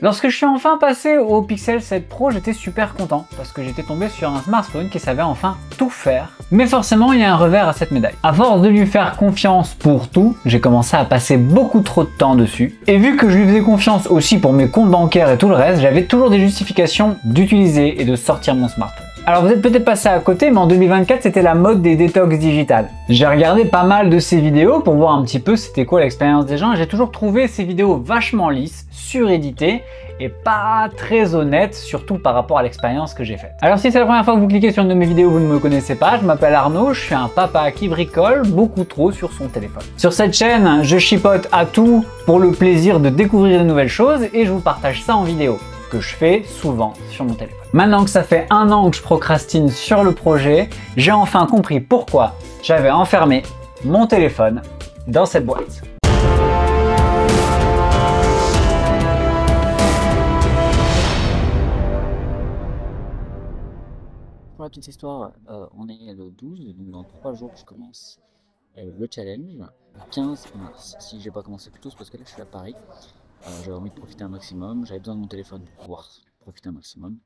Lorsque je suis enfin passé au Pixel 7 Pro, j'étais super content parce que j'étais tombé sur un smartphone qui savait enfin tout faire. Mais forcément, il y a un revers à cette médaille. À force de lui faire confiance pour tout, j'ai commencé à passer beaucoup trop de temps dessus. Et vu que je lui faisais confiance aussi pour mes comptes bancaires et tout le reste, j'avais toujours des justifications d'utiliser et de sortir mon smartphone. Alors vous êtes peut-être passé à côté, mais en 2024 c'était la mode des détox digitales. J'ai regardé pas mal de ces vidéos pour voir un petit peu c'était quoi l'expérience des gens et j'ai toujours trouvé ces vidéos vachement lisses, suréditées et pas très honnêtes, surtout par rapport à l'expérience que j'ai faite. Alors si c'est la première fois que vous cliquez sur une de mes vidéos, vous ne me connaissez pas, je m'appelle Arnaud, je suis un papa qui bricole beaucoup trop sur son téléphone. Sur cette chaîne, je chipote à tout pour le plaisir de découvrir de nouvelles choses et je vous partage ça en vidéo, que je fais souvent sur mon téléphone. Maintenant que ça fait 1 an que je procrastine sur le projet, j'ai enfin compris pourquoi j'avais enfermé mon téléphone dans cette boîte. Pour la petite histoire, on est le 12, donc dans 3 jours je commence le challenge. Le 15, si j'ai pas commencé plus tôt, c'est parce que là je suis à Paris. J'avais envie de profiter un maximum, j'avais besoin de mon téléphone pour pouvoir profiter un maximum.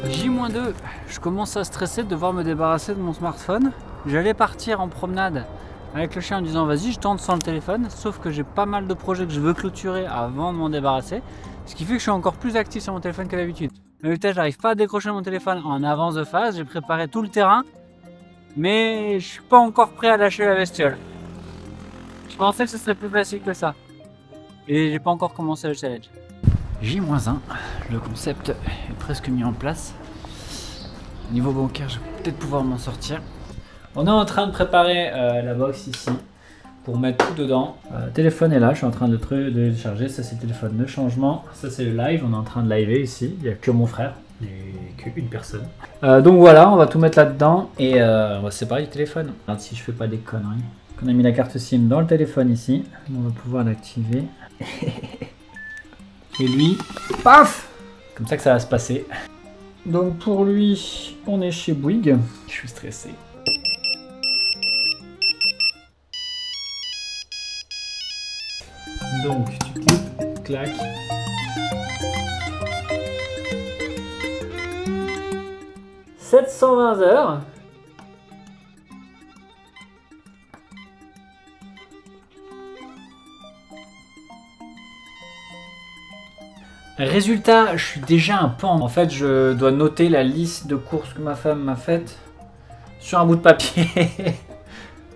J-2, je commence à stresser de devoir me débarrasser de mon smartphone. J'allais partir en promenade avec le chien en disant vas-y je tente sans le téléphone, sauf que j'ai pas mal de projets que je veux clôturer avant de m'en débarrasser, ce qui fait que je suis encore plus actif sur mon téléphone que d'habitude. Mais putain, j'arrive pas à décrocher mon téléphone en avance de phase, j'ai préparé tout le terrain, mais je suis pas encore prêt à lâcher la bestiole. Je pensais que ce serait plus facile que ça. Et j'ai pas encore commencé le challenge. J-1, le concept est presque mis en place. Niveau bancaire, je vais peut-être pouvoir m'en sortir. On est en train de préparer la box ici pour mettre tout dedans. Le téléphone est là, je suis en train de le charger. Ça c'est le téléphone de changement. Ça c'est le live, on est en train de liver ici. Il n'y a que mon frère et qu'une personne. Donc voilà, on va tout mettre là-dedans et on va se séparer du téléphone. Alors, si je fais pas des conneries. On a mis la carte SIM dans le téléphone ici. On va pouvoir l'activer. Et lui, paf! Comme ça que ça va se passer. Donc pour lui, on est chez Bouygues. Je suis stressé. Donc tu cliques, clac. « 720 heures. Résultat, je suis déjà un peu en fait, je dois noter la liste de courses que ma femme m'a faites sur un bout de papier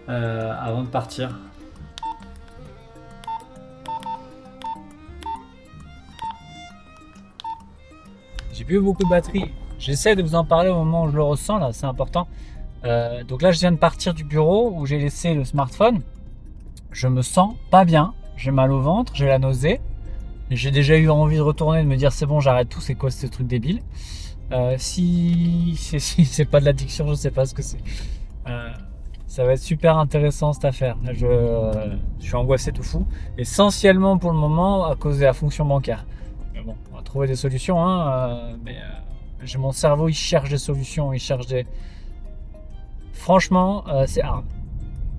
avant de partir. J'ai plus beaucoup de batterie. J'essaie de vous en parler au moment où je le ressens, là, c'est important. Donc là, je viens de partir du bureau où j'ai laissé le smartphone. Je me sens pas bien, j'ai mal au ventre, j'ai la nausée. J'ai déjà eu envie de retourner, de me dire c'est bon, j'arrête tout, c'est quoi ce truc débile. Si c'est pas de l'addiction, je sais pas ce que c'est. Ça va être super intéressant cette affaire. Je suis angoissé tout fou, essentiellement pour le moment à cause de la fonction bancaire. Mais bon, on va trouver des solutions, hein, j'ai mon cerveau, il cherche des solutions, il cherche des... Franchement, c'est hard.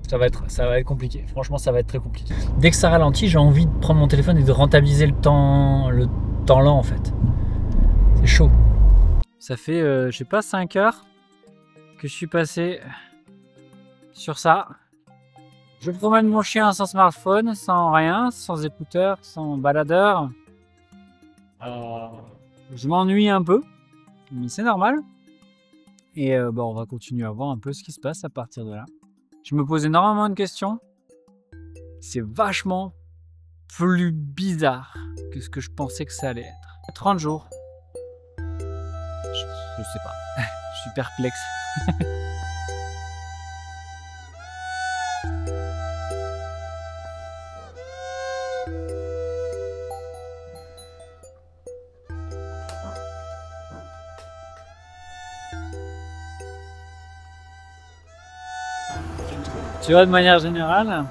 Ça va être compliqué. Franchement, ça va être très compliqué. Dès que ça ralentit, j'ai envie de prendre mon téléphone et de rentabiliser le temps lent en fait. C'est chaud. Ça fait, je sais pas, 5 heures que je suis passé sur ça. Je promène mon chien sans smartphone, sans rien, sans écouteurs, sans baladeur. Je m'ennuie un peu, mais c'est normal. Et on va continuer à voir un peu ce qui se passe à partir de là. Je me pose énormément de questions. C'est vachement plus bizarre que ce que je pensais que ça allait être. 30 jours. Je sais pas. Je suis perplexe. Tu vois, de manière générale,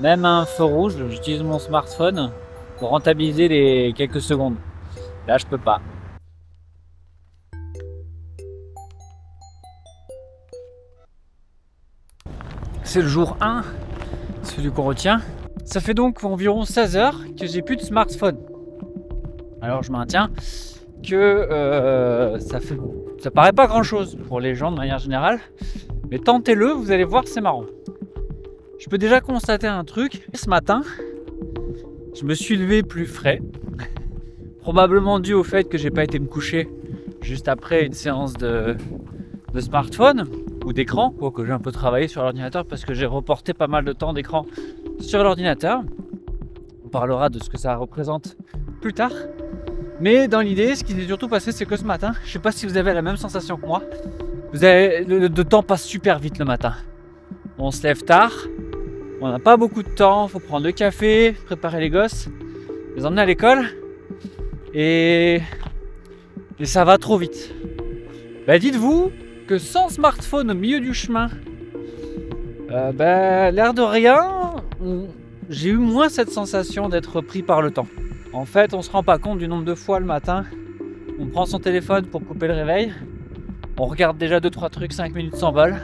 même à un feu rouge, j'utilise mon smartphone pour rentabiliser les quelques secondes. Là, je peux pas. C'est le jour 1, celui qu'on retient. Ça fait donc environ 16 heures que j'ai plus de smartphone. Alors je maintiens que ça paraît pas grand chose pour les gens de manière générale, mais tentez-le, vous allez voir, c'est marrant. Je peux déjà constater un truc. Ce matin, je me suis levé plus frais, probablement dû au fait que j'ai pas été me coucher juste après une séance de smartphone ou d'écran, quoique j'ai un peu travaillé sur l'ordinateur parce que j'ai reporté pas mal de temps d'écran sur l'ordinateur. On parlera de ce que ça représente plus tard. Mais dans l'idée, ce qui s'est surtout passé, c'est que ce matin, je sais pas si vous avez la même sensation que moi, le temps passe super vite le matin. On se lève tard, on n'a pas beaucoup de temps, faut prendre le café, préparer les gosses, les emmener à l'école, et ça va trop vite. Bah dites-vous que sans smartphone au milieu du chemin, l'air de rien, j'ai eu moins cette sensation d'être pris par le temps. En fait, on se rend pas compte du nombre de fois le matin, on prend son téléphone pour couper le réveil, on regarde déjà 2-3 trucs, 5 minutes s'envolent,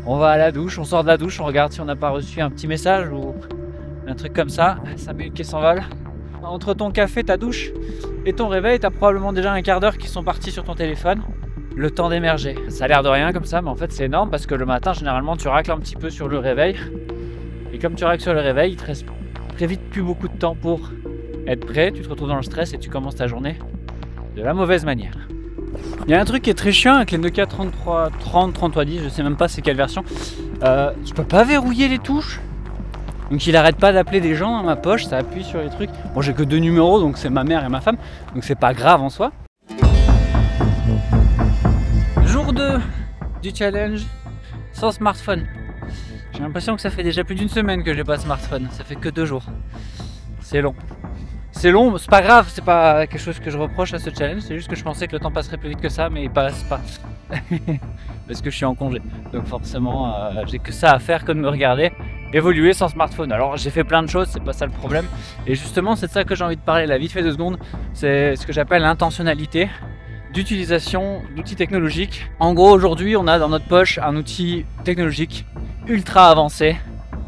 on va à la douche, on sort de la douche, on regarde si on n'a pas reçu un petit message ou un truc comme ça, 5 minutes qui s'envolent. Entre ton café, ta douche et ton réveil, tu as probablement déjà un quart d'heure qui sont partis sur ton téléphone. Le temps d'émerger. Ça a l'air de rien comme ça, mais en fait c'est énorme parce que le matin, généralement, tu racles un petit peu sur le réveil. Et comme tu racles sur le réveil, il te reste très vite plus beaucoup de temps pour être prêt. Tu te retrouves dans le stress et tu commences ta journée de la mauvaise manière. Il y a un truc qui est très chiant avec les Nokia 3310, je sais même pas c'est quelle version. Je peux pas verrouiller les touches. Donc il arrête pas d'appeler des gens dans ma poche, ça appuie sur les trucs. Bon, j'ai que 2 numéros, donc c'est ma mère et ma femme, donc c'est pas grave en soi. Jour 2 du challenge sans smartphone. J'ai l'impression que ça fait déjà plus d'une semaine que j'ai pas de smartphone, ça fait que 2 jours. C'est long. C'est long, c'est pas grave, c'est pas quelque chose que je reproche à ce challenge, c'est juste que je pensais que le temps passerait plus vite que ça, mais il passe pas. Parce que je suis en congé, donc forcément j'ai que ça à faire que de me regarder évoluer sans smartphone. Alors j'ai fait plein de choses, c'est pas ça le problème, et justement c'est de ça que j'ai envie de parler là vite fait 2 secondes. C'est ce que j'appelle l'intentionnalité d'utilisation d'outils technologiques. En gros, aujourd'hui on a dans notre poche un outil technologique ultra avancé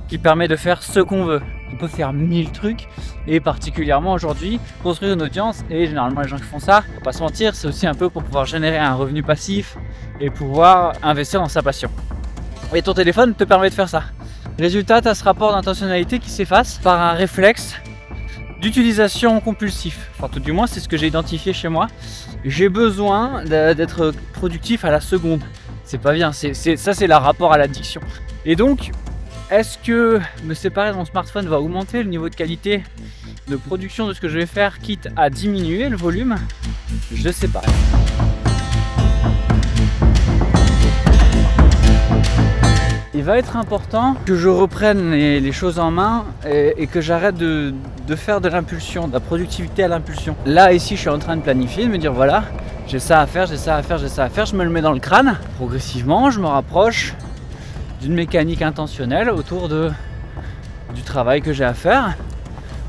qui permet de faire ce qu'on veut. On peut faire 1000 trucs, et particulièrement aujourd'hui construire une audience, et généralement les gens qui font ça, faut pas se mentir, c'est aussi un peu pour pouvoir générer un revenu passif et pouvoir investir dans sa passion. Et ton téléphone te permet de faire ça. Résultat, tu as ce rapport d'intentionnalité qui s'efface par un réflexe d'utilisation compulsif. Enfin, tout du moins, c'est ce que j'ai identifié chez moi. J'ai besoin d'être productif à la seconde. C'est pas bien, ça c'est le rapport à l'addiction. Et donc, est-ce que me séparer de mon smartphone va augmenter le niveau de qualité de production de ce que je vais faire, quitte à diminuer le volume? Je sais pas. Il va être important que je reprenne les choses en main et que j'arrête de faire de l'impulsion, de la productivité à l'impulsion. Là, ici, je suis en train de planifier, de me dire voilà, j'ai ça à faire, j'ai ça à faire, j'ai ça à faire. Je me le mets dans le crâne. Progressivement, je me rapproche d'une mécanique intentionnelle autour du travail que j'ai à faire,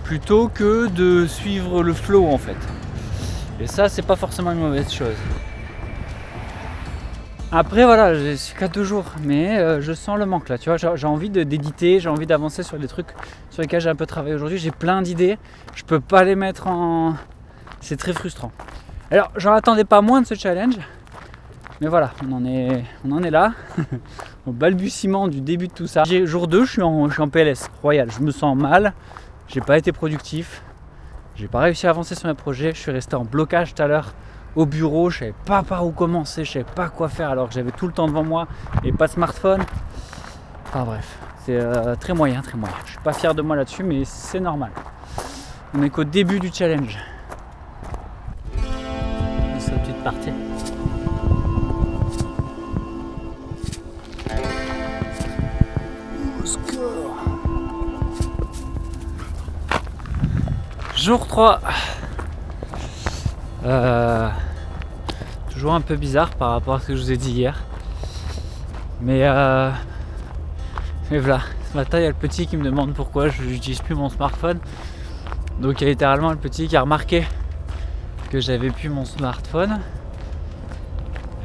plutôt que de suivre le flow en fait. Et ça, c'est pas forcément une mauvaise chose. Après voilà, c'est qu'à 2 jours, mais je sens le manque là, tu vois, j'ai envie d'éditer, j'ai envie d'avancer sur les trucs sur lesquels j'ai un peu travaillé aujourd'hui, j'ai plein d'idées, je peux pas les mettre en... C'est très frustrant. Alors, j'en attendais pas moins de ce challenge, mais voilà, on en est là, au balbutiement du début de tout ça. Jour 2, je suis en PLS, royal, je me sens mal, j'ai pas été productif, j'ai pas réussi à avancer sur mes projets, je suis resté en blocage tout à l'heure. Au bureau, je savais pas par où commencer, je savais pas quoi faire alors que j'avais tout le temps devant moi et pas de smartphone. Enfin bref, c'est très moyen, très moyen. Je suis pas fier de moi là-dessus, mais c'est normal. On est qu'au début du challenge. C'est une petite partie. Au score. Jour 3. Toujours un peu bizarre par rapport à ce que je vous ai dit hier, mais voilà, ce matin il y a le petit qui me demande pourquoi je n'utilise plus mon smartphone. Donc il y a littéralement le petit qui a remarqué que j'avais plus mon smartphone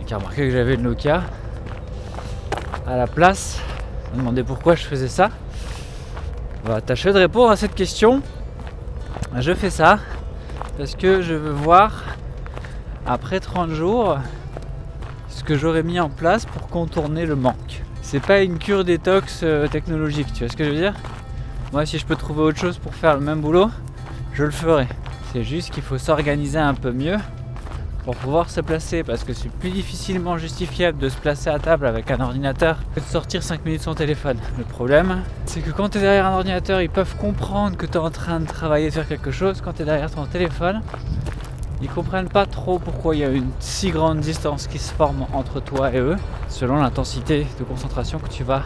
et qui a remarqué que j'avais le Nokia à la place. me demandez pourquoi je faisais ça. On va tâcher de répondre à cette question. Je fais ça parce que je veux voir, après 30 jours, ce que j'aurais mis en place pour contourner le manque. C'est pas une cure détox technologique, tu vois ce que je veux dire? Moi, si je peux trouver autre chose pour faire le même boulot, je le ferai. C'est juste qu'il faut s'organiser un peu mieux pour pouvoir se placer, parce que c'est plus difficilement justifiable de se placer à table avec un ordinateur que de sortir 5 minutes son téléphone. Le problème, c'est que quand tu es derrière un ordinateur, ils peuvent comprendre que tu es en train de travailler sur quelque chose. Quand tu es derrière ton téléphone, ils comprennent pas trop pourquoi il y a une si grande distance qui se forme entre toi et eux, selon l'intensité de concentration que tu vas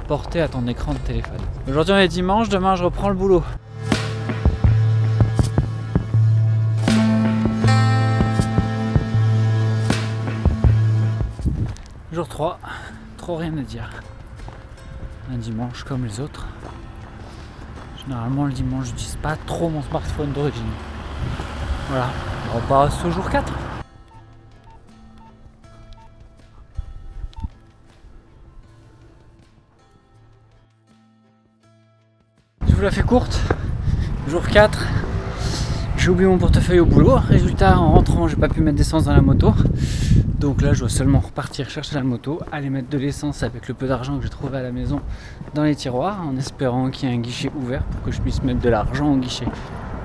porter à ton écran de téléphone. Aujourd'hui on est dimanche, demain je reprends le boulot. Jour 3, trop rien à dire. Un dimanche comme les autres. Généralement le dimanche j'utilise pas trop mon smartphone d'origine. Voilà, on passe au jour 4. Je vous la fais courte. Jour 4. J'ai oublié mon portefeuille au boulot. Résultat, en rentrant, j'ai pas pu mettre d'essence dans la moto. Donc là, je dois seulement repartir chercher la moto, aller mettre de l'essence avec le peu d'argent que j'ai trouvé à la maison dans les tiroirs, en espérant qu'il y ait un guichet ouvert pour que je puisse mettre de l'argent au guichet,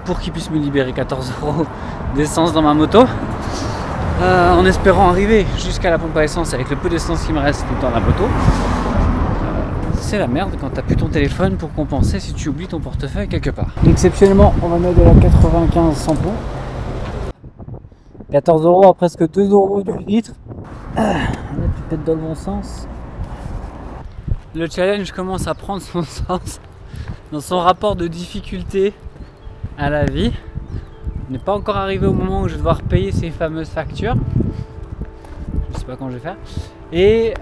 pour qu'il puisse me libérer 14 € d'essence dans ma moto. En espérant arriver jusqu'à la pompe à essence avec le peu d'essence qui me reste dans la moto. C'est la merde quand t'as plus ton téléphone pour compenser si tu oublies ton portefeuille quelque part. Exceptionnellement, on va mettre de la 95 sans plomb. 14 € à presque 2 € du litre. Là, tu pètes dans le bon sens. Le challenge commence à prendre son sens dans son rapport de difficulté à la vie. On n'est pas encore arrivé au moment où je vais devoir payer ces fameuses factures. Je sais pas quand je vais faire. Et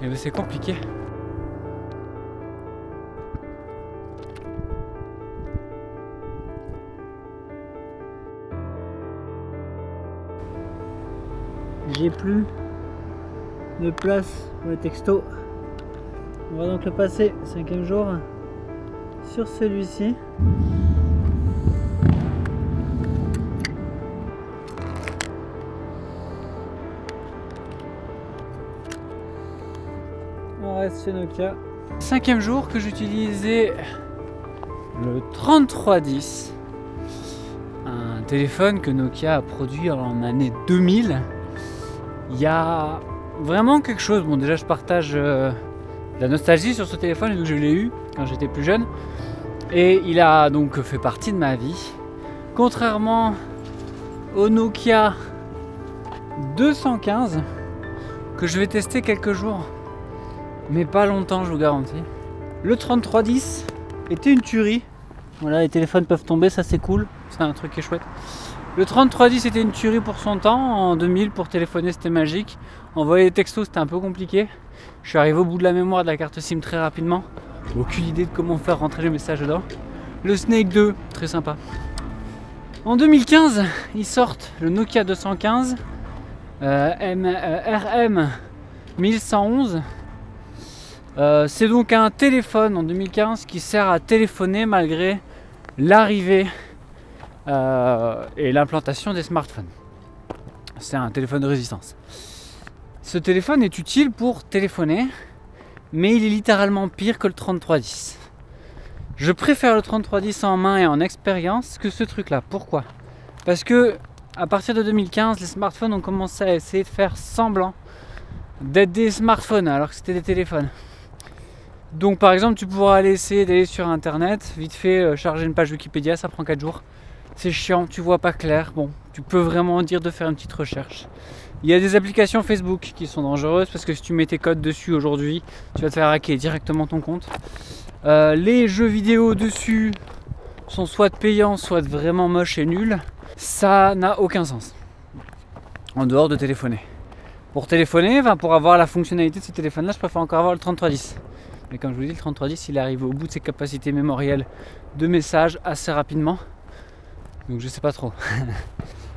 ben c'est compliqué. J'ai plus de place pour les textos. On va donc le passer, 5e jour, sur celui-ci. On reste chez Nokia. 5e jour que j'utilisais le 3310. Un téléphone que Nokia a produit en l'année 2000. Il y a vraiment quelque chose, bon déjà je partage la nostalgie sur ce téléphone, donc je l'ai eu quand j'étais plus jeune. Et il a donc fait partie de ma vie. Contrairement au Nokia 215, que je vais tester quelques jours, mais pas longtemps je vous garantis. Le 3310 était une tuerie. Voilà, les téléphones peuvent tomber, ça c'est cool, c'est un truc qui est chouette. Le 3310 était une tuerie pour son temps. En 2000, pour téléphoner c'était magique. Envoyer des textos c'était un peu compliqué. Je suis arrivé au bout de la mémoire de la carte SIM très rapidement. Aucune idée de comment faire rentrer les messages dedans. Le Snake 2, très sympa. En 2015, ils sortent le Nokia 215 RM 1111. C'est donc un téléphone en 2015 qui sert à téléphoner malgré l'arrivée et l'implantation des smartphones. C'est un téléphone de résistance. Ce téléphone est utile pour téléphoner, mais il est littéralement pire que le 3310. Je préfère le 3310 en main et en expérience que ce truc-là. Pourquoi? Parce que à partir de 2015, les smartphones ont commencé à essayer de faire semblant d'être des smartphones alors que c'était des téléphones. Donc par exemple, tu pourras aller essayer d'aller sur internet, vite fait charger une page Wikipédia, ça prend 4 jours. C'est chiant, tu vois pas clair. Bon, tu peux vraiment dire de faire une petite recherche. Il y a des applications Facebook qui sont dangereuses parce que si tu mets tes codes dessus aujourd'hui, tu vas te faire hacker directement ton compte. Les jeux vidéo dessus sont soit payants, soit vraiment moches et nuls. Ça n'a aucun sens. En dehors de téléphoner. Pour téléphoner, pour avoir la fonctionnalité de ce téléphone-là, je préfère encore avoir le 3310. Mais comme je vous dis, le 3310, il est arrivé au bout de ses capacités mémorielles de messages assez rapidement. Donc je sais pas trop.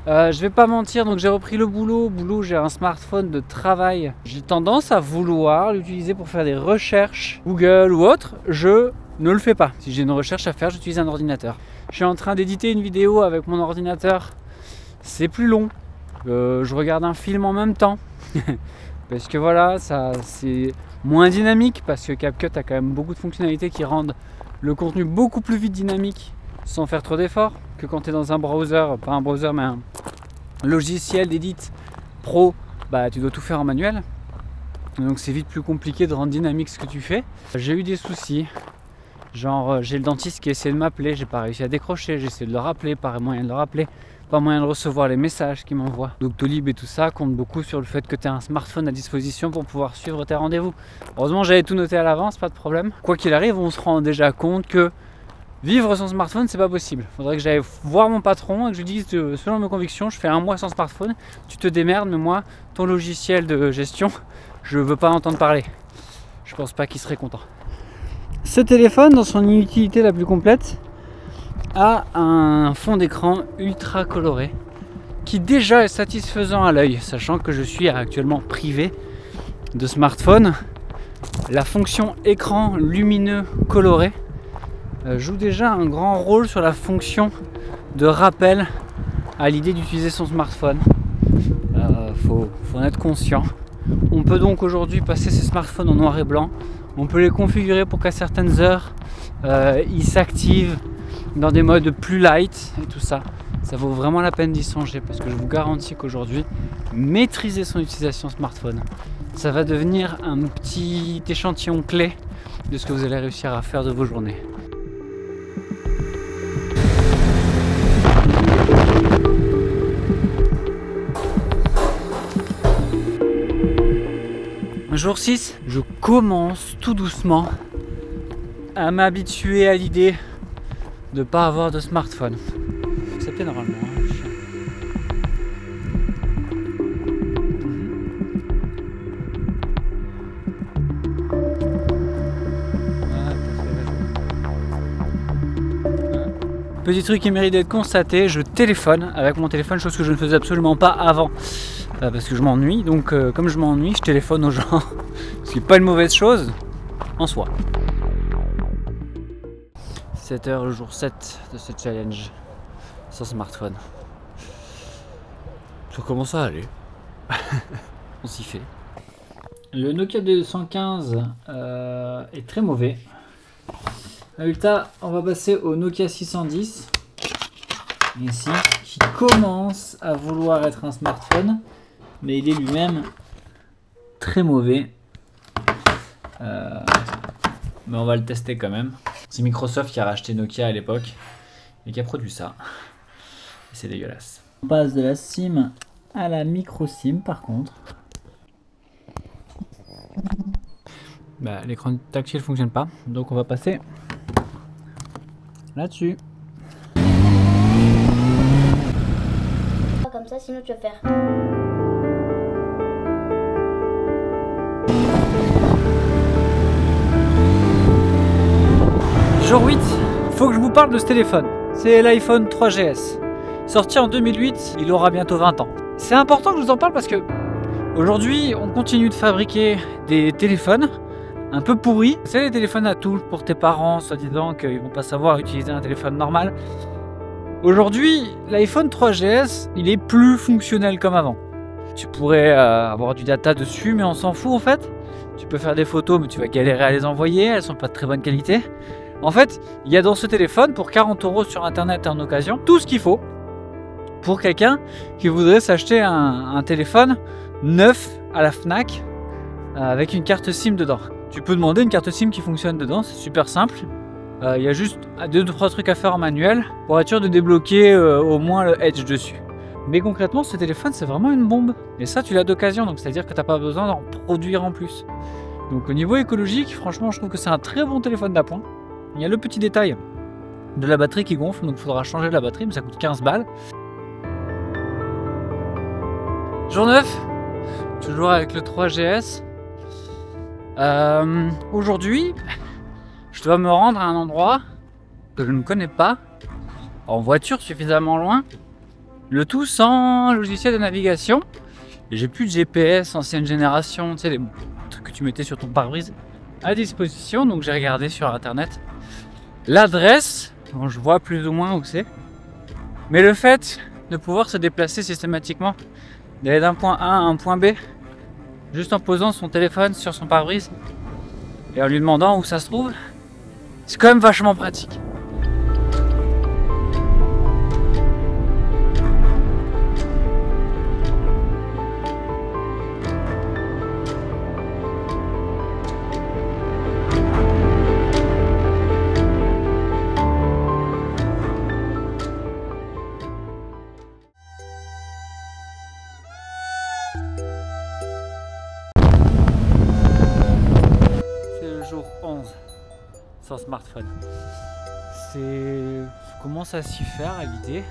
Je vais pas mentir, donc j'ai repris le boulot. Au boulot, j'ai un smartphone de travail. J'ai tendance à vouloir l'utiliser pour faire des recherches Google ou autre. Je ne le fais pas. Si j'ai une recherche à faire, j'utilise un ordinateur. Je suis en train d'éditer une vidéo avec mon ordinateur. C'est plus long. Je regarde un film en même temps. Parce que voilà, ça c'est moins dynamique. Parce que CapCut a quand même beaucoup de fonctionnalités qui rendent le contenu beaucoup plus vite dynamique sans faire trop d'efforts que quand tu es dans un browser, pas un browser mais un logiciel d'édit pro, bah tu dois tout faire en manuel. Donc c'est vite plus compliqué de rendre dynamique ce que tu fais. J'ai eu des soucis. Genre j'ai le dentiste qui essaie de m'appeler, j'ai pas réussi à décrocher, j'ai essayé de le rappeler, pas moyen de le rappeler, pas moyen de recevoir les messages qu'il m'envoie. Doctolib et tout ça compte beaucoup sur le fait que tu as un smartphone à disposition pour pouvoir suivre tes rendez-vous. Heureusement j'avais tout noté à l'avance, pas de problème. Quoi qu'il arrive, on se rend déjà compte que vivre sans smartphone c'est pas possible. Faudrait que j'aille voir mon patron et que je lui dise selon mes convictions, je fais un mois sans smartphone, tu te démerdes, mais moi, ton logiciel de gestion, je veux pas entendre parler. Je pense pas qu'il serait content. Ce téléphone, dans son utilité la plus complète, a un fond d'écran ultra coloré qui déjà est satisfaisant à l'œil, sachant que je suis actuellement privé de smartphone. La fonction écran lumineux coloré joue déjà un grand rôle sur la fonction de rappel à l'idée d'utiliser son smartphone. Faut en être conscient. On peut donc aujourd'hui passer ces smartphones en noir et blanc. On peut les configurer pour qu'à certaines heures, ils s'activent dans des modes plus light et tout ça. Ça vaut vraiment la peine d'y songer parce que je vous garantis qu'aujourd'hui, maîtriser son utilisation smartphone, ça va devenir un petit échantillon clé de ce que vous allez réussir à faire de vos journées. Jour 6, je commence tout doucement à m'habituer à l'idée de ne pas avoir de smartphone. C'est bien normalement. Petit truc qui mérite d'être constaté, je téléphone avec mon téléphone, chose que je ne faisais absolument pas avant. Parce que je m'ennuie, donc comme je m'ennuie, je téléphone aux gens, ce qui n'est pas une mauvaise chose en soi. 7h le jour 7 de ce challenge sans smartphone. Ça commence à aller. On s'y fait. Le Nokia 215 est très mauvais. Résultat, on va passer au Nokia 610. Ici, qui commence à vouloir être un smartphone. Mais il est lui-même très mauvais. Mais on va le tester quand même. C'est Microsoft qui a racheté Nokia à l'époque et qui a produit ça. Et c'est dégueulasse. On passe de la SIM à la micro SIM par contre. Bah, l'écran tactile ne fonctionne pas, donc on va passer là-dessus. Comme ça, sinon tu vas faire. Jour 8, faut que je vous parle de ce téléphone. C'est l'iPhone 3GS. Sorti en 2008, il aura bientôt 20 ans. C'est important que je vous en parle parce que aujourd'hui, on continue de fabriquer des téléphones un peu pourris. C'est les téléphones à touches pour tes parents, soi-disant qu'ils vont pas savoir utiliser un téléphone normal. Aujourd'hui, l'iPhone 3GS, il est plus fonctionnel comme avant. Tu pourrais avoir du data dessus, mais on s'en fout en fait. Tu peux faire des photos, mais tu vas galérer à les envoyer, elles sont pas de très bonne qualité. En fait, il y a dans ce téléphone, pour 40 € sur internet en occasion, tout ce qu'il faut pour quelqu'un qui voudrait s'acheter un téléphone neuf à la Fnac avec une carte SIM dedans. Tu peux demander une carte SIM qui fonctionne dedans, c'est super simple. Il y a juste 2-3 trucs à faire en manuel pour être sûr de débloquer au moins le Edge dessus. Mais concrètement, ce téléphone, c'est vraiment une bombe. Et ça, tu l'as d'occasion, donc c'est-à-dire que tu n'as pas besoin d'en produire en plus. Donc au niveau écologique, franchement, je trouve que c'est un très bon téléphone d'appoint. Il y a le petit détail de la batterie qui gonfle, donc il faudra changer la batterie, mais ça coûte 15 balles. Jour 9, toujours avec le 3GS. Aujourd'hui, je dois me rendre à un endroit que je ne connais pas, en voiture suffisamment loin, Le tout sans logiciel de navigation. J'ai plus de GPS ancienne génération, tu sais, les trucs que tu mettais sur ton pare-brise à disposition. Donc j'ai regardé sur internet l'adresse, bon, je vois plus ou moins où c'est. Mais le fait de pouvoir se déplacer systématiquement, d'aller d'un point A à un point B, juste en posant son téléphone sur son pare-brise et en lui demandant où ça se trouve, c'est quand même vachement pratique. Jour 11 sans smartphone. Je commence à s'y faire à l'idée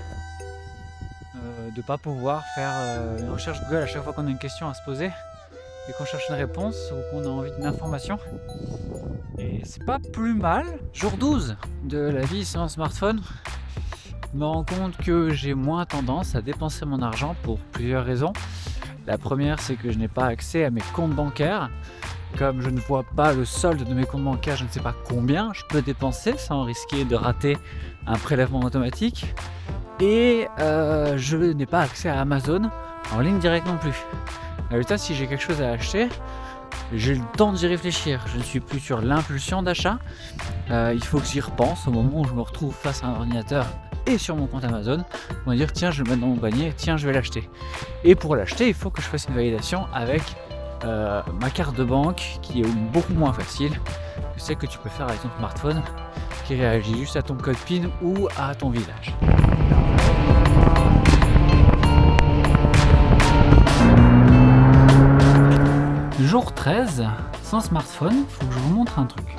de pas pouvoir faire une recherche Google à chaque fois qu'on a une question à se poser et qu'on cherche une réponse ou qu'on a envie d'une information. Et c'est pas plus mal. Jour 12 de la vie sans smartphone. Je me rends compte que j'ai moins tendance à dépenser mon argent pour plusieurs raisons. La première, c'est que je n'ai pas accès à mes comptes bancaires. Comme je ne vois pas le solde de mes comptes bancaires, je ne sais pas combien je peux dépenser sans risquer de rater un prélèvement automatique. Et je n'ai pas accès à Amazon en ligne directe non plus. Résultat, si j'ai quelque chose à acheter, j'ai le temps d'y réfléchir. Je ne suis plus sur l'impulsion d'achat. Il faut que j'y repense au moment où je me retrouve face à un ordinateur et sur mon compte Amazon. On va dire tiens, je vais le mettre dans mon panier, tiens, je vais l'acheter. Et pour l'acheter, il faut que je fasse une validation avec ma carte de banque qui est beaucoup moins facile que celle que tu peux faire avec ton smartphone qui réagit juste à ton code PIN ou à ton visage. Jour 13, sans smartphone, il faut que je vous montre un truc.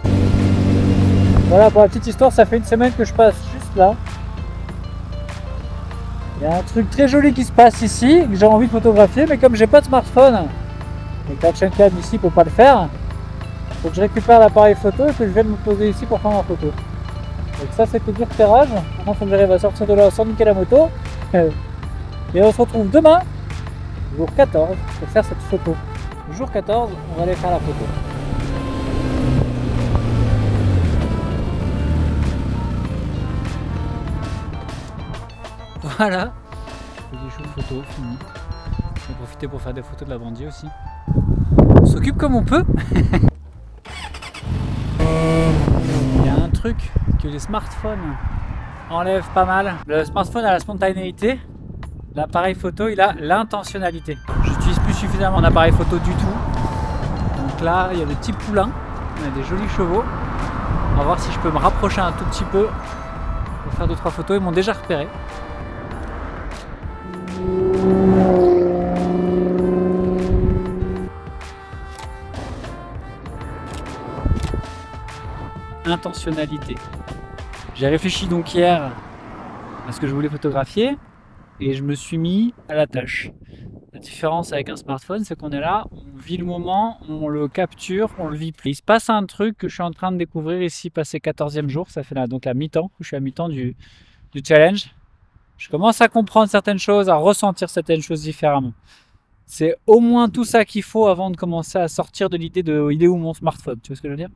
Voilà, pour la petite histoire, ça fait une semaine que je passe juste là. Il y a un truc très joli qui se passe ici, que j'ai envie de photographier, mais comme j'ai pas de smartphone, et que l'action cam ici pour pas le faire, il faut que je récupère l'appareil photo et que je vienne me poser ici pour faire ma photo. Donc ça c'était du repérage. Maintenant il faut que j'arrive à sortir de là sans niquer la moto. Et on se retrouve demain, jour 14, pour faire cette photo. Jour 14, on va aller faire la photo. Voilà, petit shoot photo fini. Je vais profiter pour faire des photos de la bandit aussi. On s'occupe comme on peut. Il y a un truc que les smartphones enlèvent pas mal. Le smartphone a la spontanéité. L'appareil photo, il a l'intentionnalité. Je n'utilise plus suffisamment mon appareil photo du tout. Donc là, il y a des petits poulains. Il y a des jolis chevaux. On va voir si je peux me rapprocher un tout petit peu pour faire 2-3 photos. Ils m'ont déjà repéré. Intentionnalité. J'ai réfléchi donc hier à ce que je voulais photographier et je me suis mis à la tâche. La différence avec un smartphone, c'est qu'on est là, on vit le moment, on le capture, on le vit plus. Il se passe un truc que je suis en train de découvrir ici, passé 14e jour, ça fait là, donc la mi-temps, je suis à mi-temps du challenge. Je commence à comprendre certaines choses, à ressentir certaines choses différemment. C'est au moins tout ça qu'il faut avant de commencer à sortir de l'idée de il est où mon smartphone, tu vois ce que je veux dire?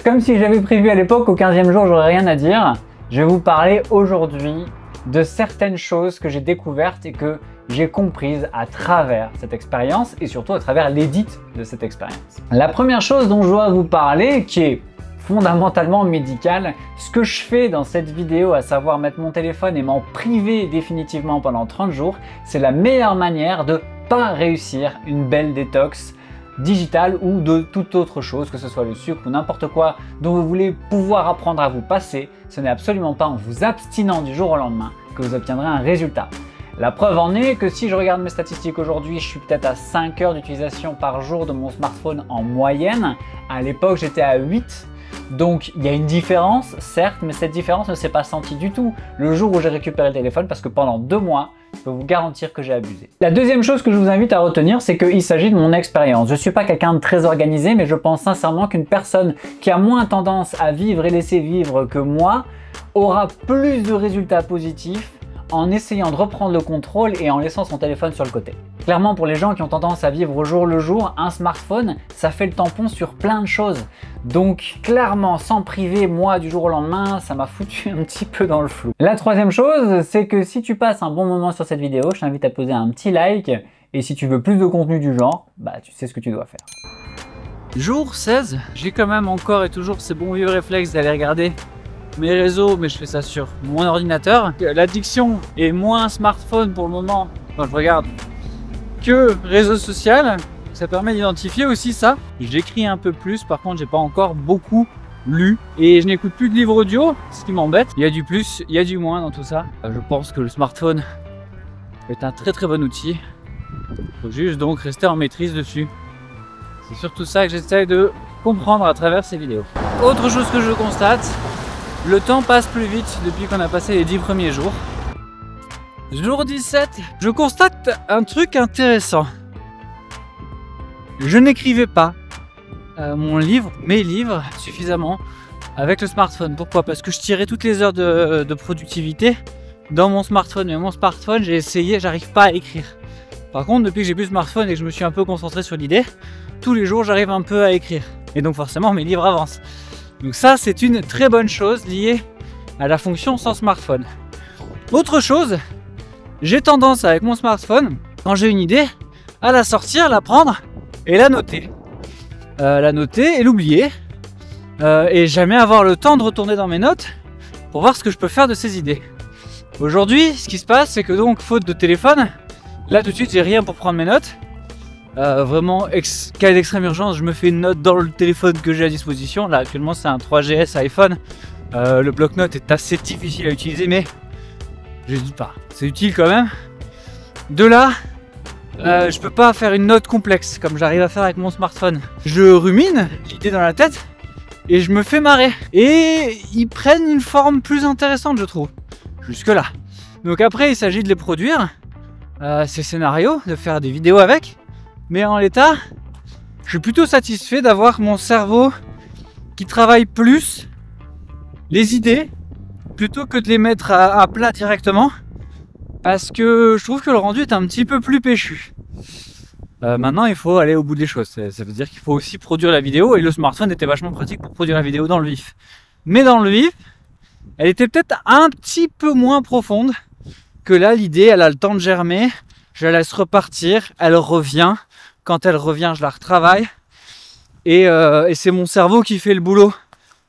Comme si j'avais prévu à l'époque qu'au 15e jour j'aurais rien à dire, je vais vous parler aujourd'hui de certaines choses que j'ai découvertes et que j'ai comprises à travers cette expérience et surtout à travers l'édit de cette expérience. La première chose dont je dois vous parler, qui est fondamentalement médicale, ce que je fais dans cette vidéo, à savoir mettre mon téléphone et m'en priver définitivement pendant 30 jours, c'est la meilleure manière de pas réussir une belle détox digitale ou de toute autre chose, que ce soit le sucre ou n'importe quoi dont vous voulez pouvoir apprendre à vous passer. Ce n'est absolument pas en vous abstinant du jour au lendemain que vous obtiendrez un résultat. La preuve en est que si je regarde mes statistiques aujourd'hui, je suis peut-être à 5 heures d'utilisation par jour de mon smartphone en moyenne. À l'époque, j'étais à 8. Donc il y a une différence, certes, mais cette différence ne s'est pas sentie du tout le jour où j'ai récupéré le téléphone, parce que pendant 2 mois, je peux vous garantir que j'ai abusé. La deuxième chose que je vous invite à retenir, c'est qu'il s'agit de mon expérience. Je ne suis pas quelqu'un de très organisé, mais je pense sincèrement qu'une personne qui a moins tendance à vivre et laisser vivre que moi aura plus de résultats positifs en essayant de reprendre le contrôle et en laissant son téléphone sur le côté. Clairement, pour les gens qui ont tendance à vivre au jour le jour, un smartphone, ça fait le tampon sur plein de choses. Donc clairement, s'en priver, moi, du jour au lendemain, ça m'a foutu un petit peu dans le flou. La troisième chose, c'est que si tu passes un bon moment sur cette vidéo, je t'invite à poser un petit like. Et si tu veux plus de contenu du genre, bah tu sais ce que tu dois faire. Jour 16, j'ai quand même encore et toujours ces bons vieux réflexes d'aller regarder mes réseaux, mais je fais ça sur mon ordinateur. L'addiction est moins smartphone pour le moment quand je regarde que réseau social. Ça permet d'identifier aussi ça. J'écris un peu plus, par contre j'ai pas encore beaucoup lu et je n'écoute plus de livres audio, ce qui m'embête. Il y a du plus, il y a du moins dans tout ça. Je pense que le smartphone est un très bon outil. Il faut juste donc rester en maîtrise dessus. C'est surtout ça que j'essaie de comprendre à travers ces vidéos. Autre chose que je constate, le temps passe plus vite depuis qu'on a passé les 10 premiers jours. Jour 17, je constate un truc intéressant. Je n'écrivais pas mes livres suffisamment avec le smartphone. Pourquoi? Parce que je tirais toutes les heures de productivité dans mon smartphone. Mais mon smartphone, j'ai essayé, j'arrive pas à écrire. Par contre, depuis que j'ai plus de smartphone et que je me suis un peu concentré sur l'idée, tous les jours j'arrive un peu à écrire. Et donc forcément mes livres avancent. Donc ça, c'est une très bonne chose liée à la fonction sans smartphone. Autre chose, j'ai tendance avec mon smartphone, quand j'ai une idée, à la sortir, la prendre et la noter. La noter et l'oublier. Et jamais avoir le temps de retourner dans mes notes pour voir ce que je peux faire de ces idées. Aujourd'hui, ce qui se passe, c'est que donc, faute de téléphone, là tout de suite j'ai rien pour prendre mes notes. Vraiment, cas d'extrême urgence, je me fais une note dans le téléphone que j'ai à disposition. Là actuellement c'est un 3GS iPhone. Le bloc-notes est assez difficile à utiliser, mais je dis pas, c'est utile quand même. De là, je peux pas faire une note complexe comme j'arrive à faire avec mon smartphone. Je rumine l'idée dans la tête et je me fais marrer. Et ils prennent une forme plus intéressante, je trouve. Jusque là. Donc après, il s'agit de les produire, ces scénarios, de faire des vidéos avec. Mais en l'état, je suis plutôt satisfait d'avoir mon cerveau qui travaille plus les idées plutôt que de les mettre à plat directement, parce que je trouve que le rendu est un petit peu plus péchu. Maintenant, il faut aller au bout des choses. Ça veut dire qu'il faut aussi produire la vidéo, et le smartphone était vachement pratique pour produire la vidéo dans le vif. Mais dans le vif, elle était peut-être un petit peu moins profonde que là. L'idée, elle a le temps de germer, je la laisse repartir, elle revient. Quand elle revient, je la retravaille. Et c'est mon cerveau qui fait le boulot.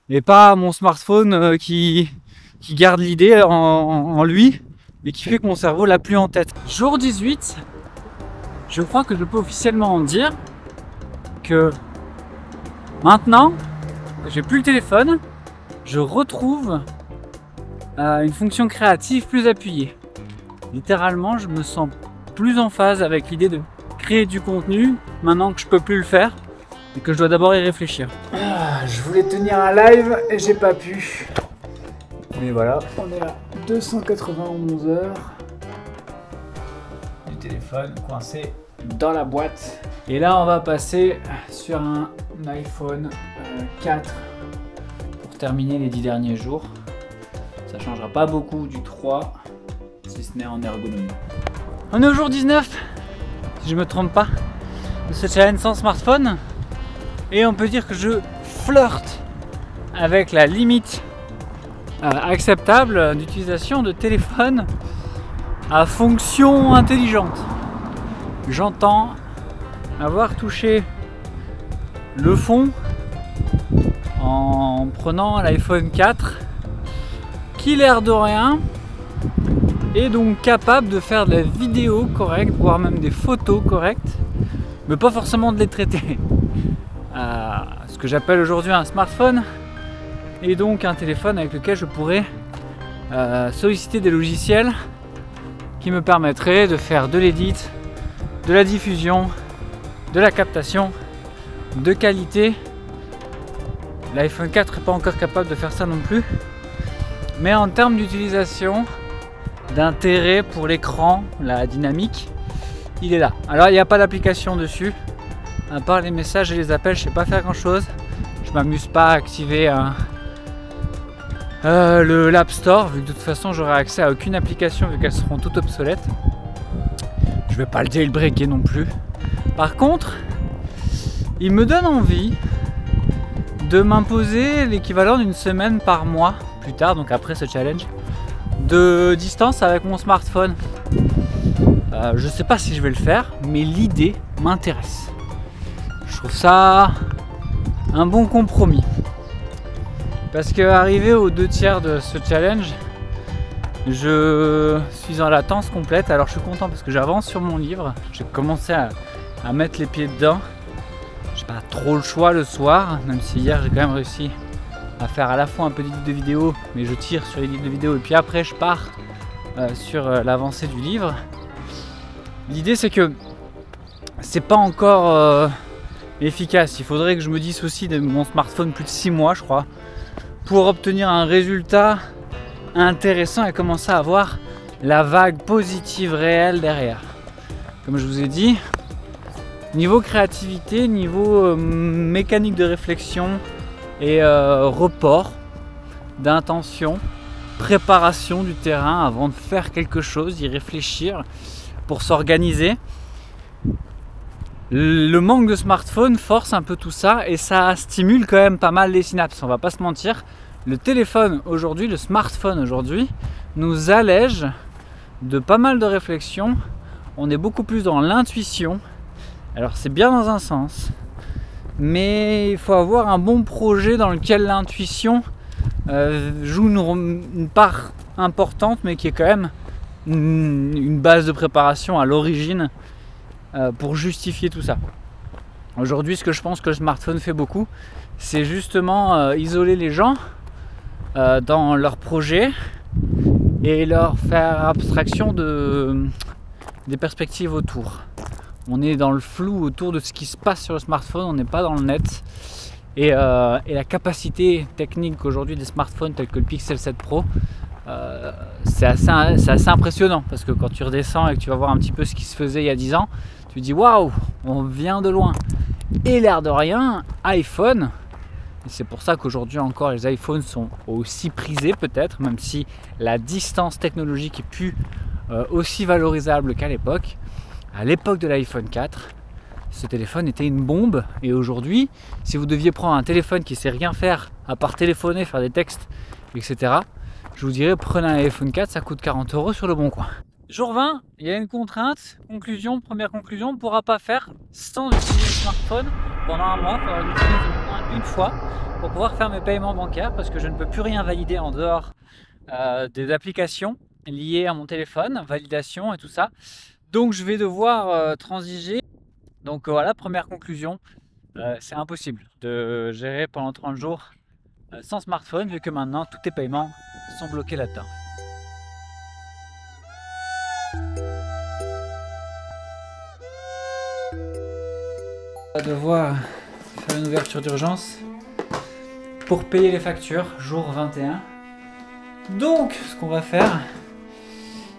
Et pas mon smartphone qui garde l'idée en lui, mais qui fait que mon cerveau l'a plus en tête. Jour 18, je crois que je peux officiellement en dire que maintenant, j'ai plus le téléphone, je retrouve une fonction créative plus appuyée. Littéralement, je me sens plus en phase avec l'idée de créer du contenu maintenant que je peux plus le faire et que je dois d'abord y réfléchir. Je voulais tenir un live et j'ai pas pu. Mais voilà, on est à 291 heures du téléphone coincé dans la boîte. Et là, on va passer sur un iPhone 4 pour terminer les 10 derniers jours. Ça changera pas beaucoup du 3, si ce n'est en ergonomie. On est au jour 19, si je me trompe pas, de ce challenge sans smartphone. Et on peut dire que je flirte avec la limite acceptable d'utilisation de téléphone à fonction intelligente. J'entends avoir touché le fond en prenant l'iPhone 4 qui, l'air de rien, est donc capable de faire de la vidéo correcte, voire même des photos correctes, mais pas forcément de les traiter. Ce que j'appelle aujourd'hui un smartphone et donc un téléphone avec lequel je pourrais solliciter des logiciels qui me permettraient de faire de l'édit, de la diffusion, de la captation de qualité. L'iPhone 4 n'est pas encore capable de faire ça non plus, mais en termes d'utilisation, d'intérêt pour l'écran, la dynamique, il est là. Alors il n'y a pas d'application dessus, à part les messages et les appels, je sais pas faire grand chose. Je m'amuse pas à activer l'App Store, vu que de toute façon j'aurai accès à aucune application vu qu'elles seront toutes obsolètes. Je vais pas le jailbreaker non plus. Par contre, il me donne envie de m'imposer l'équivalent d'une semaine par mois plus tard, donc après ce challenge, de distance avec mon smartphone. Je sais pas si je vais le faire, mais l'idée m'intéresse. Je trouve ça un bon compromis. Parce que arrivé aux 2/3 de ce challenge, je suis en latence complète. Alors je suis content parce que j'avance sur mon livre. J'ai commencé à mettre les pieds dedans. J'ai pas trop le choix le soir, même si hier j'ai quand même réussi à faire à la fois un peu d'édit de vidéo, mais je tire sur l'édit de vidéo et puis après je pars sur l'avancée du livre. L'idée c'est que c'est pas encore efficace. Il faudrait que je me dissocie de mon smartphone plus de 6 mois je crois pour obtenir un résultat intéressant et commencer à avoir la vague positive réelle derrière. Comme je vous ai dit, niveau créativité, niveau mécanique de réflexion et report d'intention, préparation du terrain avant de faire quelque chose, y réfléchir pour s'organiser. Le manque de smartphone force un peu tout ça et ça stimule quand même pas mal les synapses, on va pas se mentir. Le téléphone aujourd'hui, le smartphone aujourd'hui, nous allège de pas mal de réflexions. On est beaucoup plus dans l'intuition. Alors c'est bien dans un sens, mais il faut avoir un bon projet dans lequel l'intuition joue une part importante, mais qui est quand même une base de préparation à l'origine pour justifier tout ça. Aujourd'hui, ce que je pense que le smartphone fait beaucoup, c'est justement isoler les gens dans leurs projets et leur faire abstraction des perspectives autour. On est dans le flou autour de ce qui se passe sur le smartphone, on n'est pas dans le net. Et la capacité technique aujourd'hui des smartphones tels que le Pixel 7 Pro, c'est assez impressionnant parce que quand tu redescends et que tu vas voir un petit peu ce qui se faisait il y a 10 ans, tu te dis waouh, on vient de loin. Et l'air de rien, iPhone, et c'est pour ça qu'aujourd'hui encore les iPhones sont aussi prisés peut-être, même si la distance technologique est plus aussi valorisable qu'à l'époque. À l'époque de l'iPhone 4, ce téléphone était une bombe. Et aujourd'hui, si vous deviez prendre un téléphone qui sait rien faire à part téléphoner, faire des textes, etc., je vous dirais prenez un iPhone 4, ça coûte 40 € sur le bon coin. Jour 20, il y a une contrainte. Conclusion, première conclusion, on ne pourra pas faire sans utiliser le smartphone pendant un mois. Il faudra l'utiliser une fois pour pouvoir faire mes paiements bancaires parce que je ne peux plus rien valider en dehors des applications liées à mon téléphone, validation et tout ça. Donc je vais devoir transiger. Donc voilà, première conclusion, c'est impossible de gérer pendant 30 jours sans smartphone vu que maintenant tous tes paiements sont bloqués là-dedans. On va devoir faire une ouverture d'urgence pour payer les factures, jour 21. Donc ce qu'on va faire,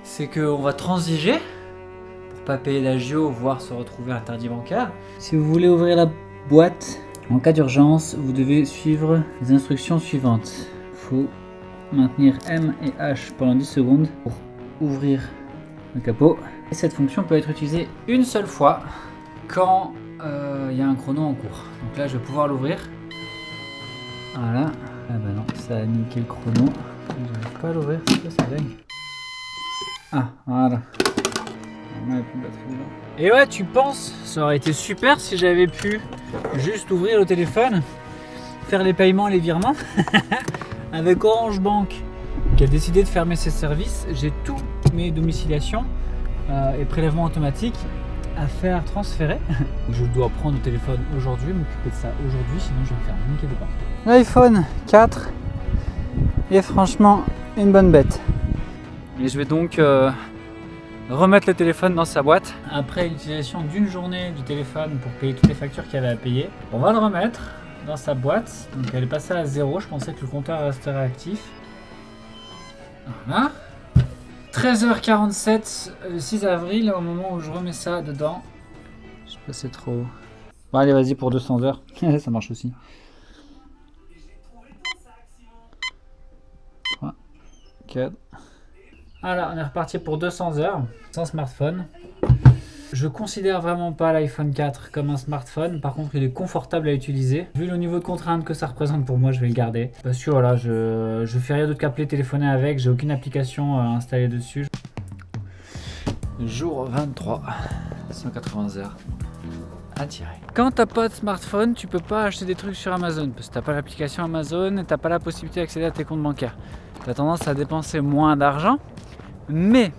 c'est qu'on va transiger pour pas payer l'agio, voire se retrouver interdit bancaire. Si vous voulez ouvrir la boîte, en cas d'urgence, vous devez suivre les instructions suivantes. Il faut maintenir M et H pendant 10 secondes pour ouvrir le capot. Et cette fonction peut être utilisée une seule fois quand il y a un chrono en cours. Donc là, je vais pouvoir l'ouvrir. Voilà. Ah bah non, ça a niqué le chrono. J'arrive pas à l'ouvrir, c'est quoi, c'est dingue. Ah, voilà. Et ouais, tu penses, ça aurait été super si j'avais pu juste ouvrir le téléphone, faire les paiements et les virements. Avec Orange Bank qui a décidé de fermer ses services, j'ai tous mes domiciliations et prélèvements automatiques à faire transférer. Je dois prendre le téléphone aujourd'hui, m'occuper de ça aujourd'hui, sinon je vais me faire niquer de partout. L'iPhone 4 est franchement une bonne bête. Et je vais donc remettre le téléphone dans sa boîte. Après l'utilisation d'une journée du téléphone pour payer toutes les factures qu'il y avait à payer, on va le remettre dans sa boîte. Donc elle est passée à 0, je pensais que le compteur resterait actif. Voilà. 13h47, le 6 avril, au moment où je remets ça dedans. Je sais pas si c'est trop... Bon allez, vas-y pour 200 heures, ça marche aussi. Nickel. Voilà, on est reparti pour 200 heures sans smartphone. Je considère vraiment pas l'iPhone 4 comme un smartphone. Par contre, il est confortable à utiliser. Vu le niveau de contrainte que ça représente pour moi, je vais le garder. Parce que voilà, je fais rien d'autre qu'appeler, téléphoner avec. J'ai aucune application installée dessus. Jour 23, 180 heures à tirer. Quand t'as pas de smartphone, tu peux pas acheter des trucs sur Amazon. Parce que t'as pas l'application Amazon et t'as pas la possibilité d'accéder à tes comptes bancaires. T'as tendance à dépenser moins d'argent. Mais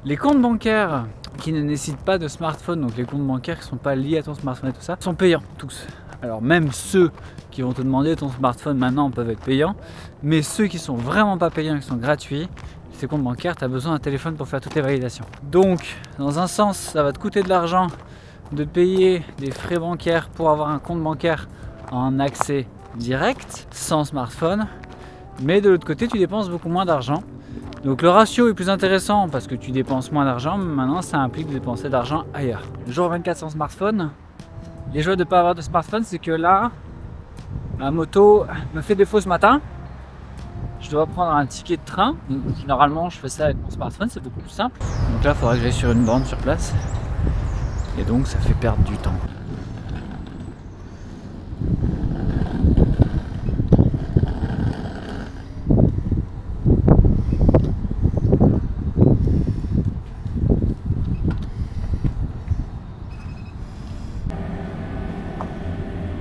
les comptes bancaires qui ne nécessitent pas de smartphone, donc les comptes bancaires qui ne sont pas liés à ton smartphone et tout ça, sont payants tous. Alors même ceux qui vont te demander ton smartphone maintenant peuvent être payants, mais ceux qui sont vraiment pas payants, qui sont gratuits, ces comptes bancaires, tu as besoin d'un téléphone pour faire toutes les validations. Donc dans un sens, ça va te coûter de l'argent de payer des frais bancaires pour avoir un compte bancaire en accès direct, sans smartphone, mais de l'autre côté, tu dépenses beaucoup moins d'argent. Donc le ratio est plus intéressant parce que tu dépenses moins d'argent, mais maintenant ça implique de dépenser d'argent ailleurs. Jour 24 sans smartphone. Les joies de ne pas avoir de smartphone, c'est que là, ma moto me fait défaut ce matin. Je dois prendre un ticket de train. Donc, normalement, je fais ça avec mon smartphone, c'est beaucoup plus simple. Donc là, il faudra que j'aille sur une borne sur place. Et donc ça fait perdre du temps.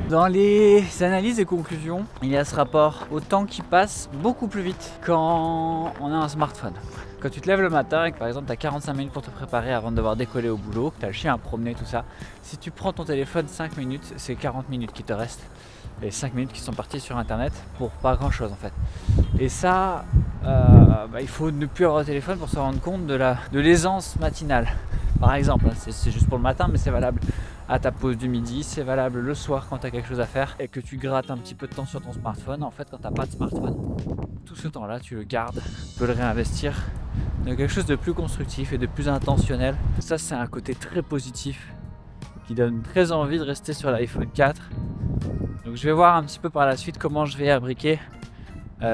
Dans les analyses et conclusions, il y a ce rapport au temps qui passe beaucoup plus vite quand on a un smartphone. Quand tu te lèves le matin et que par exemple tu as 45 minutes pour te préparer avant de devoir décoller au boulot, que tu as le chien à promener, tout ça, si tu prends ton téléphone 5 minutes, c'est 40 minutes qui te restent. Et 5 minutes qui sont parties sur internet pour pas grand chose en fait. Et ça, il faut ne plus avoir de téléphone pour se rendre compte de l'aisance matinale. Par exemple, c'est juste pour le matin, mais c'est valable à ta pause du midi, c'est valable le soir quand tu as quelque chose à faire et que tu grattes un petit peu de temps sur ton smartphone. En fait, quand tu n'as pas de smartphone, tout ce temps-là, tu le gardes, tu peux le réinvestir dans quelque chose de plus constructif et de plus intentionnel. Ça, c'est un côté très positif qui donne très envie de rester sur l'iPhone 4. Donc je vais voir un petit peu par la suite comment je vais abriquer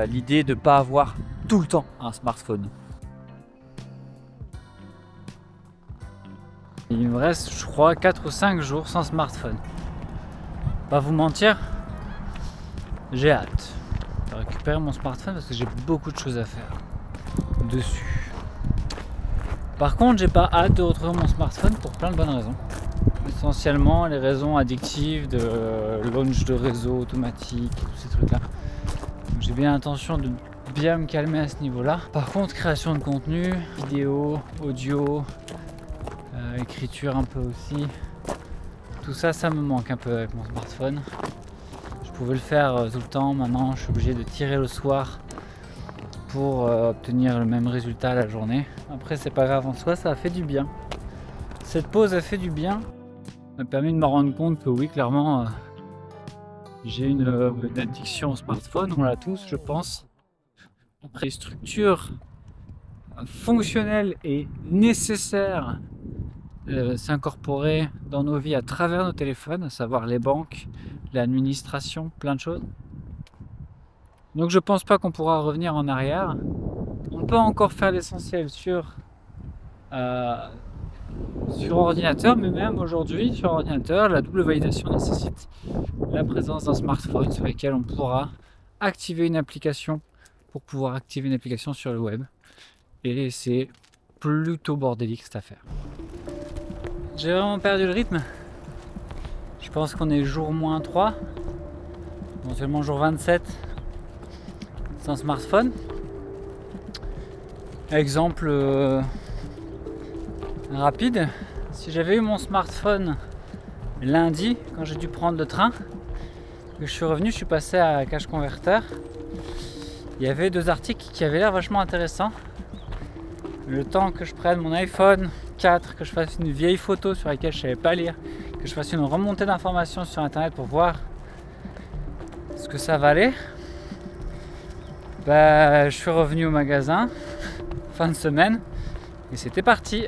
l'idée de ne pas avoir tout le temps un smartphone. Il me reste, je crois, 4 ou 5 jours sans smartphone. Pas vous mentir, j'ai hâte de récupérer mon smartphone parce que j'ai beaucoup de choses à faire dessus. Par contre, j'ai pas hâte de retrouver mon smartphone pour plein de bonnes raisons. Essentiellement les raisons addictives de launch de réseau automatique, tous ces trucs là. J'ai bien l'intention de bien me calmer à ce niveau là. Par contre, création de contenu, vidéo, audio, écriture un peu aussi, tout ça, ça me manque un peu avec mon smartphone. Je pouvais le faire tout le temps, maintenant je suis obligé de tirer le soir pour obtenir le même résultat la journée. Après c'est pas grave en soi, ça a fait du bien. Cette pause a fait du bien, m'a permis de me rendre compte que oui, clairement, j'ai une addiction au smartphone, on l'a tous je pense. Après, les structures fonctionnelles et nécessaires s'incorporer dans nos vies à travers nos téléphones, à savoir les banques, l'administration, plein de choses. Donc je pense pas qu'on pourra revenir en arrière. On peut encore faire l'essentiel sur ordinateur, mais même aujourd'hui sur ordinateur, la double validation nécessite la présence d'un smartphone sur lequel on pourra activer une application pour pouvoir activer une application sur le web. Et c'est plutôt bordélique cette affaire. J'ai vraiment perdu le rythme. Je pense qu'on est jour moins 3, éventuellement jour 27 sans smartphone. Exemple rapide, si j'avais eu mon smartphone lundi quand j'ai dû prendre le train, que je suis revenu, je suis passé à Cash Converter. Il y avait 2 articles qui avaient l'air vachement intéressants. Le temps que je prenne mon iPhone 4, que je fasse une vieille photo sur laquelle je ne savais pas lire, que je fasse une remontée d'informations sur internet pour voir ce que ça valait, je suis revenu au magasin fin de semaine et c'était parti.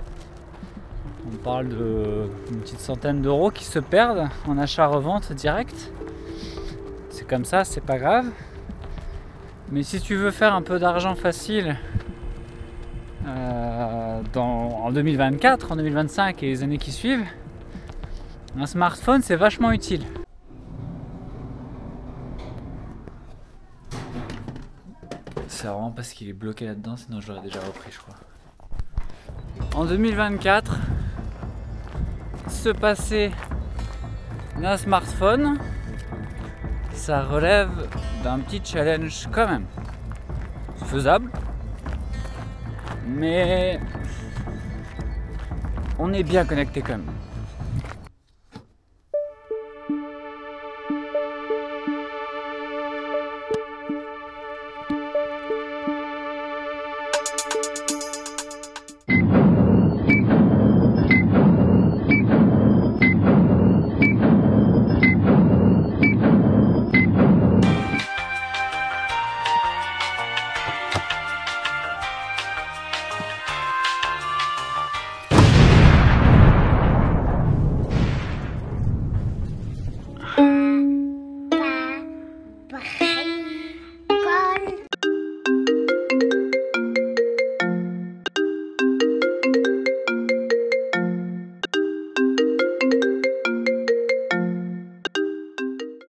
On parle d'une petite centaine d'euros qui se perdent en achat-revente direct. C'est comme ça, c'est pas grave. Mais si tu veux faire un peu d'argent facile en 2024, en 2025 et les années qui suivent, un smartphone c'est vachement utile. C'est vraiment parce qu'il est bloqué là-dedans, sinon je l'aurais déjà repris je crois. En 2024, se passer d'un smartphone, ça relève d'un petit challenge quand même. C'est faisable, mais on est bien connecté quand même.